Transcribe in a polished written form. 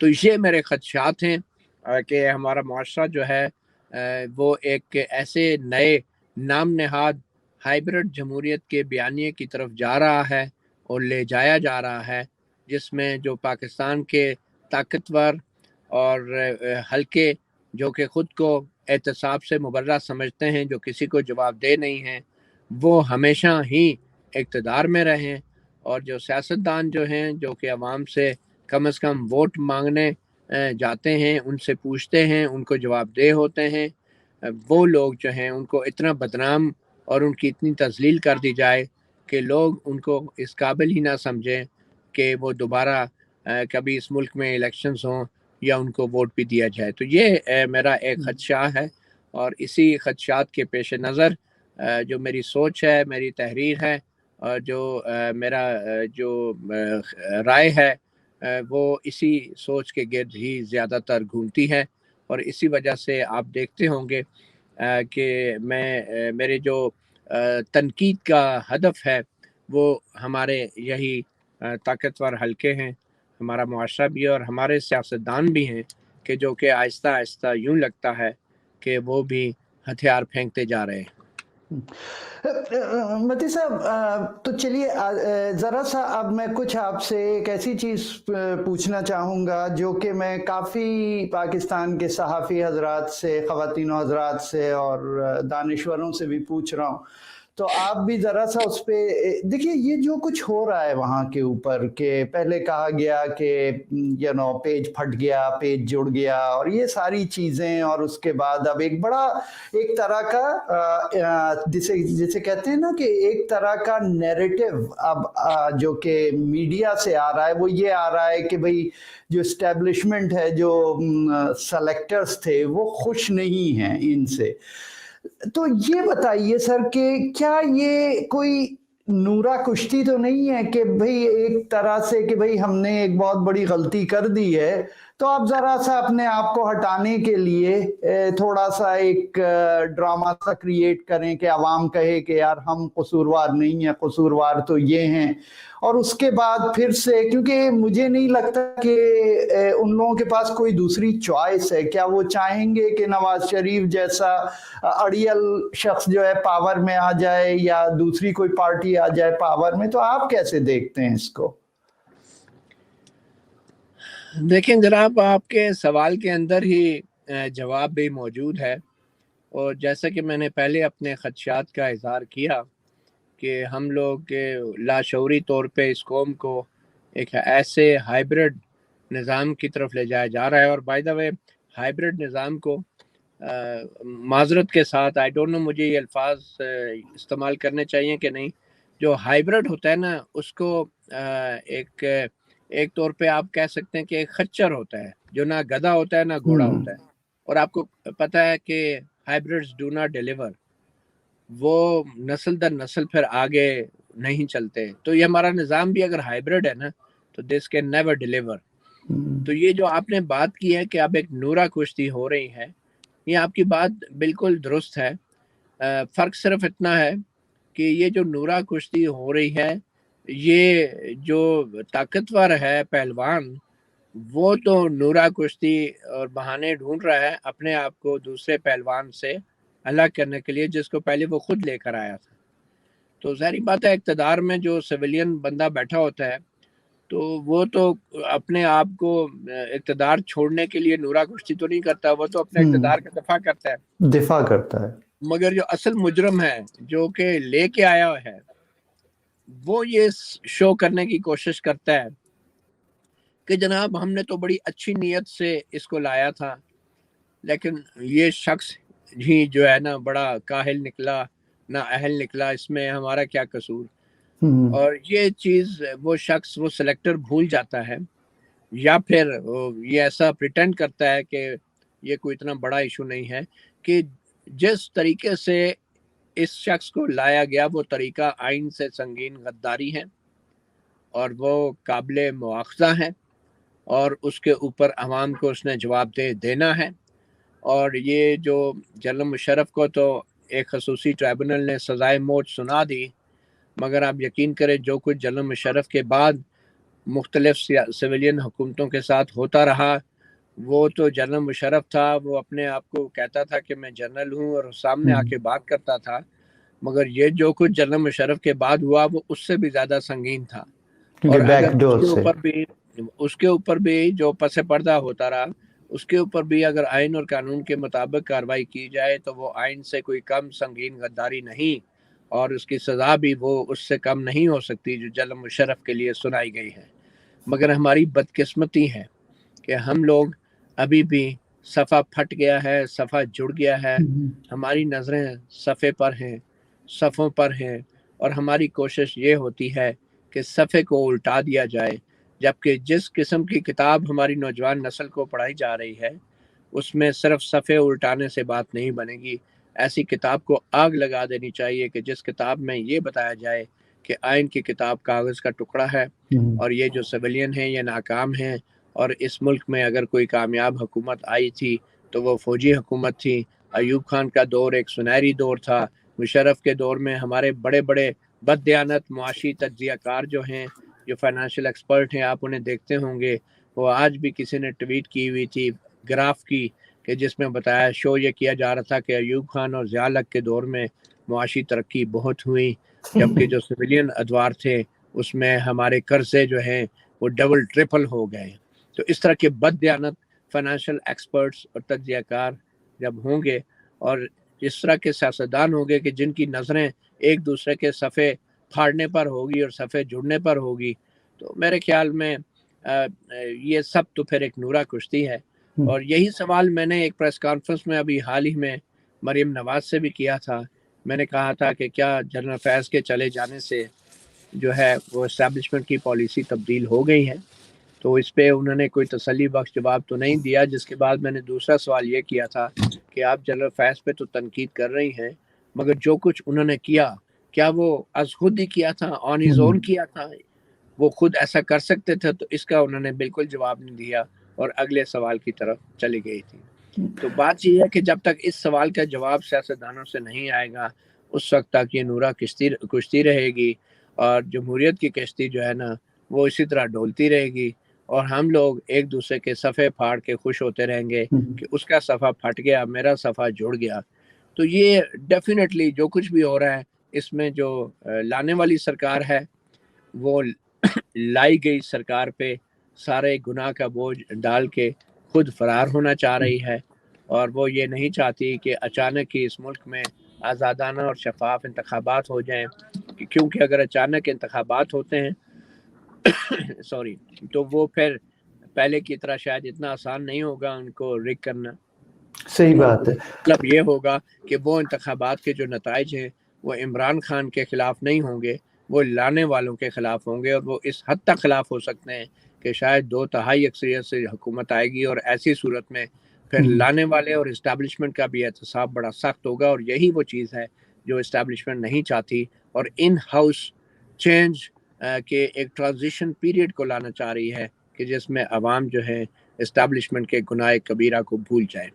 تو یہ میرے خدشات ہیں کہ ہمارا معاشرہ جو ہے وہ ایک ایسے نئے نام نہاد ہائبرڈ جمہوریت کے بیانیے کی طرف جا رہا ہے اور لے جایا جا رہا ہے، جس میں جو پاکستان کے طاقتور اور حلقے جو کہ خود کو احتساب سے مبرہ سمجھتے ہیں، جو کسی کو جواب دہ نہیں ہیں، وہ ہمیشہ ہی اقتدار میں رہیں، اور جو سیاستدان جو ہیں جو کہ عوام سے کم از کم ووٹ مانگنے جاتے ہیں، ان سے پوچھتے ہیں، ان کو جواب دہ ہوتے ہیں، وہ لوگ جو ہیں ان کو اتنا بدنام اور ان کی اتنی تذلیل کر دی جائے کہ لوگ ان کو اس قابل ہی نہ سمجھیں کہ وہ دوبارہ کبھی اس ملک میں الیکشنز ہوں یا ان کو ووٹ بھی دیا جائے۔ تو یہ میرا ایک خدشہ ہے، اور اسی خدشات کے پیش نظر جو میری سوچ ہے، میری تحریر ہے، اور جو میرا جو رائے ہے وہ اسی سوچ کے گرد ہی زیادہ تر گھومتی ہے، اور اسی وجہ سے آپ دیکھتے ہوں گے کہ میرے جو تنقید کا ہدف ہے وہ ہمارے یہی طاقتور حلقے ہیں، ہمارا معاشرہ بھی اور ہمارے سیاستدان بھی ہیں کہ جو کہ آہستہ آہستہ یوں لگتا ہے کہ وہ بھی ہتھیار پھینکتے جا رہے ہیں۔ متی صاحب، تو چلیے ذرا سا اب میں کچھ آپ سے ایک ایسی چیز پوچھنا چاہوں گا جو کہ میں کافی پاکستان کے صحافی حضرات سے، خواتین و حضرات سے اور دانشوروں سے بھی پوچھ رہا ہوں، تو آپ بھی ذرا سا اس پہ دیکھیے یہ جو کچھ ہو رہا ہے وہاں کے اوپر، کہ پہلے کہا گیا کہ پیج پھٹ گیا، پیج جڑ گیا اور یہ ساری چیزیں، اور اس کے بعد اب ایک بڑا ایک طرح کا جسے کہتے ہیں نا کہ ایک طرح کا نیریٹو اب جو کہ میڈیا سے آ رہا ہے، وہ یہ آ رہا ہے کہ بھئی جو اسٹیبلشمنٹ ہے، جو سلیکٹرز تھے، وہ خوش نہیں ہیں ان سے۔ تو یہ بتائیے سر کہ کیا یہ کوئی نورا کشتی تو نہیں ہے کہ بھئی ایک طرح سے کہ بھئی ہم نے ایک بہت بڑی غلطی کر دی ہے، تو آپ ذرا سا اپنے آپ کو ہٹانے کے لیے تھوڑا سا ایک ڈرامہ سا کریٹ کریں کہ عوام کہے کہ یار ہم قصوروار نہیں ہیں، قصوروار تو یہ ہیں، اور اس کے بعد پھر سے، کیونکہ مجھے نہیں لگتا کہ ان لوگوں کے پاس کوئی دوسری چوائس ہے۔ کیا وہ چاہیں گے کہ نواز شریف جیسا اڑیل شخص جو ہے پاور میں آ جائے، یا دوسری کوئی پارٹی آ جائے پاور میں؟ تو آپ کیسے دیکھتے ہیں اس کو؟ دیکھیں جناب، آپ کے سوال کے اندر ہی جواب بھی موجود ہے، اور جیسا کہ میں نے پہلے اپنے خدشات کا اظہار کیا کہ ہم لوگ لاشعوری طور پہ اس قوم کو ایک ایسے ہائبرڈ نظام کی طرف لے جایا جا رہا ہے، اور بائی دا وے ہائبرڈ نظام کو معذرت کے ساتھ آئی ڈونٹ نو مجھے یہ الفاظ استعمال کرنے چاہیے کہ نہیں، جو ہائبرڈ ہوتا ہے نا اس کو ایک طور پہ آپ کہہ سکتے ہیں کہ ایک خچر ہوتا ہے جو نہ گدھا ہوتا ہے نہ گھوڑا ہوتا ہے، اور آپ کو پتہ ہے کہ ہائبرڈز ڈو ناٹ ڈیلیور، وہ نسل در نسل پھر آگے نہیں چلتے۔ تو یہ ہمارا نظام بھی اگر ہائبرڈ ہے نا تو دس کین نیور ڈیلیور۔ تو یہ جو آپ نے بات کی ہے کہ اب ایک نورا کشتی ہو رہی ہے، یہ آپ کی بات بالکل درست ہے۔ فرق صرف اتنا ہے کہ یہ جو نورا کشتی ہو رہی ہے، یہ جو طاقتور ہے پہلوان، وہ تو نورا کشتی اور بہانے ڈھونڈ رہا ہے اپنے آپ کو دوسرے پہلوان سے الگ کرنے کے لیے، جس کو پہلے وہ خود لے کر آیا تھا۔ تو ظاہری بات ہے اقتدار میں جو سویلین بندہ بیٹھا ہوتا ہے تو وہ تو اپنے آپ کو اقتدار چھوڑنے کے لیے نورا کشتی تو نہیں کرتا، وہ تو اپنے اقتدار کا دفاع کرتا ہے۔ مگر جو اصل مجرم ہے جو کہ لے کے آیا ہے، وہ یہ شو کرنے کی کوشش کرتا ہے کہ جناب ہم نے تو بڑی اچھی نیت سے اس کو لایا تھا، لیکن یہ شخص ہی جو ہے نا بڑا کاہل نکلا، نہ اہل نکلا، اس میں ہمارا کیا قصور۔ اور یہ چیز وہ شخص، وہ سلیکٹر بھول جاتا ہے، یا پھر یہ ایسا پریٹینڈ کرتا ہے کہ یہ کوئی اتنا بڑا ایشو نہیں ہے، کہ جس طریقے سے اس شخص کو لایا گیا وہ طریقہ آئین سے سنگین غداری ہے، اور وہ قابل مواخذہ ہے، اور اس کے اوپر عوام کو اس نے جواب دینا ہے۔ اور یہ جو جنرل مشرف کو تو ایک خصوصی ٹرائبونل نے سزائے موت سنا دی، مگر آپ یقین کریں جو کچھ جنرل مشرف کے بعد مختلف سویلین حکومتوں کے ساتھ ہوتا رہا. وہ تو جنرل مشرف تھا، وہ اپنے آپ کو کہتا تھا کہ میں جنرل ہوں اور سامنے آ کے بات کرتا تھا، مگر یہ جو کچھ جنرل مشرف کے بعد ہوا وہ اس سے بھی زیادہ سنگین تھا. اور اگر اس کے اوپر بھی جو پس پردہ ہوتا رہا، اس کے اوپر بھی اگر آئین اور قانون کے مطابق کارروائی کی جائے تو وہ آئین سے کوئی کم سنگین غداری نہیں، اور اس کی سزا بھی وہ اس سے کم نہیں ہو سکتی جو جنرل مشرف کے لیے سنائی گئی ہے. مگر ہماری بدقسمتی ہے کہ ہم لوگ ابھی بھی صفحہ پھٹ گیا ہے، صفحہ جڑ گیا ہے، ہماری نظریں صفحے پر ہیں، صفوں پر ہیں، اور ہماری کوشش یہ ہوتی ہے کہ صفحے کو الٹا دیا جائے، جبکہ جس قسم کی کتاب ہماری نوجوان نسل کو پڑھائی جا رہی ہے اس میں صرف صفحے الٹانے سے بات نہیں بنے گی. ایسی کتاب کو آگ لگا دینی چاہیے کہ جس کتاب میں یہ بتایا جائے کہ آئین کی کتاب کاغذ کا ٹکڑا ہے، اور یہ جو سویلین ہیں یہ ناکام ہیں، اور اس ملک میں اگر کوئی کامیاب حکومت آئی تھی تو وہ فوجی حکومت تھی. ایوب خان کا دور ایک سنہری دور تھا. مشرف کے دور میں ہمارے بڑے بڑے بددیانت معاشی تجزیہ کار جو ہیں، جو فائنانشل ایکسپرٹ ہیں، آپ انہیں دیکھتے ہوں گے، وہ آج بھی کسی نے ٹویٹ کی ہوئی تھی گراف کی کہ جس میں بتایا شو یہ کیا جا رہا تھا کہ ایوب خان اور ضیاء الحق کے دور میں معاشی ترقی بہت ہوئی، جبکہ جو سویلین ادوار تھے اس میں ہمارے قرضے جو ہیں وہ ڈبل ٹرپل ہو گئے. تو اس طرح کے بددیانت فائنانشل ایکسپرٹس اور تجزیہ کار جب ہوں گے، اور اس طرح کے سیاستدان ہوں گے کہ جن کی نظریں ایک دوسرے کے صفحے پھاڑنے پر ہوگی اور صفحے جڑنے پر ہوگی، تو میرے خیال میں یہ سب تو پھر ایک نورا کشتی ہے. اور یہی سوال میں نے ایک پریس کانفرنس میں ابھی حال ہی میں مریم نواز سے بھی کیا تھا. میں نے کہا تھا کہ کیا جنرل فیض کے چلے جانے سے جو ہے وہ اسٹیبلشمنٹ کی پالیسی تبدیل ہو گئی ہے؟ تو اس پہ انہوں نے کوئی تسلی بخش جواب تو نہیں دیا. جس کے بعد میں نے دوسرا سوال یہ کیا تھا کہ آپ جنرل فیض پہ تو تنقید کر رہی ہیں، مگر جو کچھ انہوں نے کیا وہ از خود ہی کیا تھا، آن ہز اون کیا تھا؟ وہ خود ایسا کر سکتے تھے؟ تو اس کا انہوں نے بالکل جواب نہیں دیا اور اگلے سوال کی طرف چلی گئی تھی. تو بات یہ ہے کہ جب تک اس سوال کا جواب سیاستدانوں سے نہیں آئے گا اس وقت تک یہ نورا کشتی رہے گی، اور جمہوریت کی کشتی جو ہے نا وہ اسی طرح ڈولتی رہے گی، اور ہم لوگ ایک دوسرے کے صفحے پھاڑ کے خوش ہوتے رہیں گے کہ اس کا صفحہ پھٹ گیا، میرا صفحہ جڑ گیا. تو یہ ڈیفینیٹلی جو کچھ بھی ہو رہا ہے اس میں جو لانے والی سرکار ہے وہ لائی گئی سرکار پہ سارے گناہ کا بوجھ ڈال کے خود فرار ہونا چاہ رہی ہے، اور وہ یہ نہیں چاہتی کہ اچانک ہی اس ملک میں آزادانہ اور شفاف انتخابات ہو جائیں، کیونکہ اگر اچانک انتخابات ہوتے ہیں تو وہ پھر پہلے کی طرح شاید اتنا آسان نہیں ہوگا ان کو ریگ کرنا. صحیح بات ہے. مطلب یہ ہوگا کہ وہ انتخابات کے جو نتائج ہیں وہ عمران خان کے خلاف نہیں ہوں گے، وہ لانے والوں کے خلاف ہوں گے، اور وہ اس حد تک خلاف ہو سکتے ہیں کہ شاید 2/3 اکثریت سے حکومت آئے گی، اور ایسی صورت میں پھر لانے والے اور اسٹیبلشمنٹ کا بھی احتساب بڑا سخت ہوگا. اور یہی وہ چیز ہے جو اسٹیبلشمنٹ نہیں چاہتی، اور ان ہاؤس چینج کے ایک ٹرانزیشن پیریڈ کو لانا چاہ رہی ہے کہ جس میں عوام جو ہے اسٹیبلشمنٹ کے گناہ کبیرہ کو بھول جائے.